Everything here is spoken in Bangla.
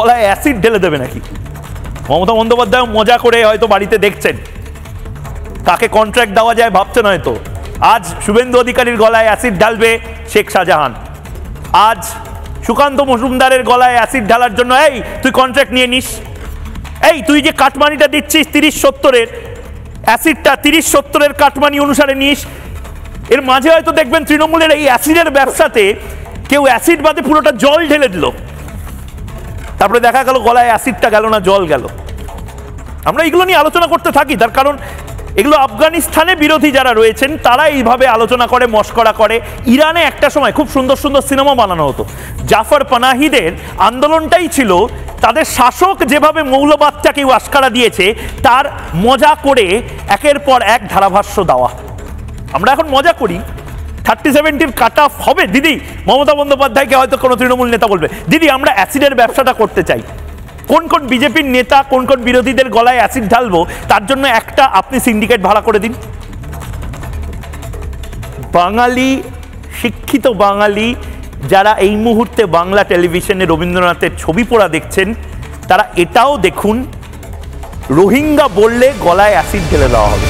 গলায় অ্যাসিড ঢেলে দেবে নাকি? মমতা বন্দ্যোপাধ্যায় মজা করে হয়তো বাড়িতে দেখছেন কাকে কন্ট্রাক্ট দেওয়া যায়, ভাবছেন হয়তো। আজ শুভেন্দু অধিকারীর গলায় অ্যাসিড ঢালবে শেখ শাহজাহান, আজ সুকান্ত মজুমদারের গলায় অ্যাসিড ঢালার জন্য এই তুই কন্ট্রাক্ট নিয়ে নিস, এই তুই যে কাটমানিটা দিচ্ছিস 30-70-এর অ্যাসিডটা 30-70-এর কাটমানি অনুসারে নিস। এর মাঝে হয়তো দেখবেন তৃণমূলের এই অ্যাসিডের ব্যবসাতে কেউ অ্যাসিড বাদে পুরোটা জল ঢেলে দিল, তারপরে দেখা গেল গলায় অ্যাসিডটা গেল না, জল গেল। আমরা এগুলো নিয়ে আলোচনা করতে থাকি, তার কারণ এগুলো আফগানিস্তানে বিরোধী যারা রয়েছেন তারা এইভাবে আলোচনা করে, মস্করা করে। ইরানে একটা সময় খুব সুন্দর সুন্দর সিনেমা বানানো হতো। জাফর পানাহিদের আন্দোলনটাই ছিল তাদের শাসক যেভাবে মৌলবাদটাকে উস্কারা দিয়েছে তার মজা করে একের পর এক ধারাভাষ্য দেওয়া। আমরা এখন মজা করি, 30-70 কাট অফ হবে দিদি। মমতা বন্দ্যোপাধ্যায়কে হয়তো কোনো তৃণমূল নেতা বলবে, দিদি আমরা অ্যাসিডের ব্যবসাটা করতে চাই। কোন কোন বিজেপির নেতা কোন কোন বিরোধীদের গলায় অ্যাসিড ঢালবো তার জন্য একটা আপনি সিন্ডিকেট ভাড়া করে দিন। বাঙালি, শিক্ষিত বাঙালি যারা এই মুহূর্তে বাংলা টেলিভিশনে রবীন্দ্রনাথের ছবি পড়া দেখছেন, তারা এটাও দেখুন, রোহিঙ্গা বললে গলায় অ্যাসিড ঢেলে দেওয়া হবে।